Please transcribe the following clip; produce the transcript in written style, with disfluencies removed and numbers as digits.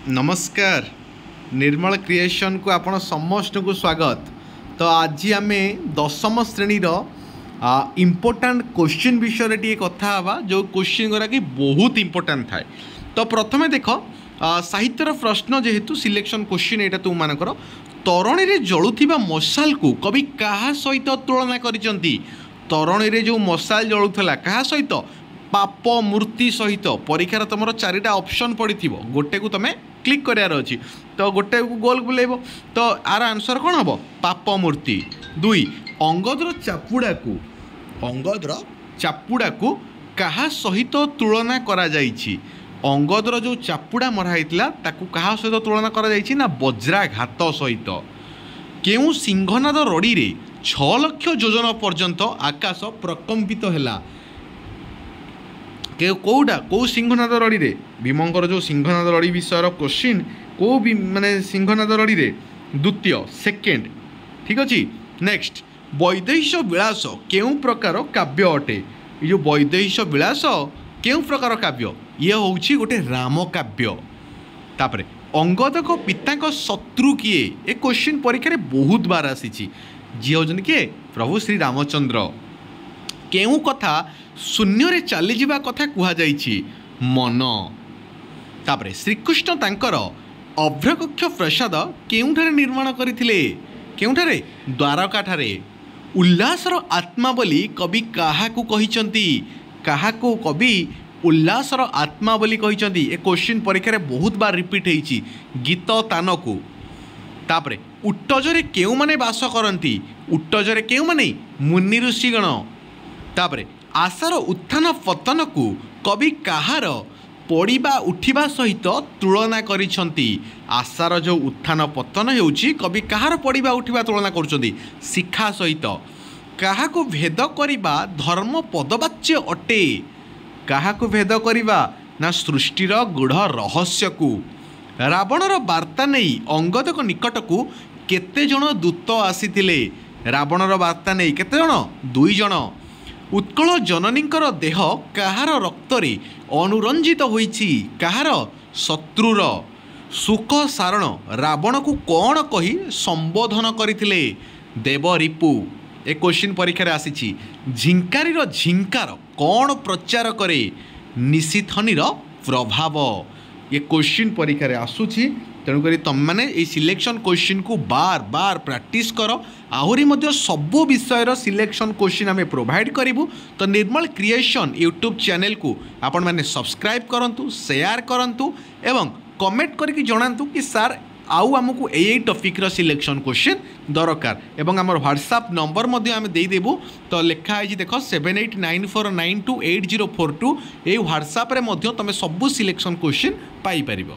नमस्कार निर्मल क्रिएशन को आपण समस्त को स्वागत। तो आज आम दशम श्रेणी इम्पोर्टाट क्वेश्चन विषय टी कथा हवा जो क्वेश्चन गुरा कि बहुत इम्पोर्टाट थाए। तो प्रथमे देख साहित्यर प्रश्न जेहेतु सिलेक्शन क्वेश्चन यहाँ तुम मानकर तरणी रे जलुथिबा मशाल को कवि क्या सहित तुलना करिसंती। तरणी रे जो मशाल जलुथला क्या सहित पाप मूर्ति सहित परीक्षार तुम चारिटा ऑप्शन पड़ी थी गोटे को तुम क्लिक करार अच्छी तो गोटे को गोल बुलेब तो आर आंसर कौन हम पाप मूर्ति। दुई अंगदर चापुड़ा को क्या सहित तुलना करा जाइछि। अंगदर जो चापुड़ा मराइला ताकू क्या सहित तुलना करा जाइछि ना वज्राघात सहित। केउ सिंहनाद रड़ी रे 6 लाख योजन पर्यंत आकाश प्रकम्पित हैला। कौटा कौ सिंहनाद रड़ी रे भीमंकर जो सिंहनाद रड़ी विषय क्वेश्चन कौ भी माने सिंहनाद रड़ी रे द्वितीय सेकेंड ठीक अच्छे। नेक्स्ट वैदेश विलास केउ प्रकार काव्य अटे। ये जो वैदेश विलास केउ प्रकार काव्य ये होउछि गोटे राम काव्य। तापरे अंगद को पिता को शत्रु किए ए क्वेश्चन परीक्षा बहुत बार आसी जी होजन किए प्रभु श्री रामचंद्र। केउ कथा शून्य रे चली जीवा कथा कुहा जाइछि मन। तापरे श्रीकृष्ण तांकर अभ्रकक्ष प्रसाद केउठारे निर्माण करथिले केउठारे द्वारका ठारे। उल्लासर आत्मा बोली कवि काहाकू कहिसंती काहाकू कवि उल्लासर आत्मा बोली कहिसंती। ए क्वेश्चन परीक्षा बहुत बार रिपीट होइछि गीत तान को। तापरे उट्टजरे केउ माने वास करंती उट्टजरे केउ माने मुनि ऋषिगण। तापरे आशार उत्थान पतन को कवि कहार पड़ा उठा सहित तुलना करिसंती। आशार जो उत्थान पतन होउछि कवि कहार पड़ा उठा तुलना करुछंती शिखा सहित। काहाको भेद करिबा धर्म पदवाच्य अटे। काहाको भेद करिबा ना सृष्टिर गूढ़ रहस्य को। रावणर वार्ता नहीं अंगद को निकट को केते जण दूत आसीथिले। रावणर वार्ता नहीं केते जण 2 जण। उत्कल जननींकर देह कहार रक्तरे अनुरंजित होइछि कहार शत्रुर। सुख सारण रावण को कौन कही संबोधन करथिले देवरिपु। ए क्वेश्चन परीक्षा आसीछि झिंकारीर झिंकार कौन प्रचार करे निशिथनीर प्रभाव। ये क्वेश्चन परीक्षा आसुछि तेणुक तुम मैंने ये सिलेक्शन क्वेश्चन को बार बार प्रैक्टिस कर। आहरी मध्य सबो विषयर सिलेक्शन क्वेश्चन आम प्रोवाइड करूँ। तो निर्मल क्रिएशन यूट्यूब चैनल को आपण मैंने सब्सक्राइब करंतु शेयर करंतु एवं कमेंट करके जनातु कि सार आउ आमको यही टॉपिक सिलेक्शन क्वेश्चन दरकार। एवं आम व्हाट्सएप नंबर मध्य आम देदेबू तो लिखाई देख 7894928042 ये व्हाट्सएप रे मध्य तुम सबू सिलेक्शन क्वेश्चन पाई परिबो।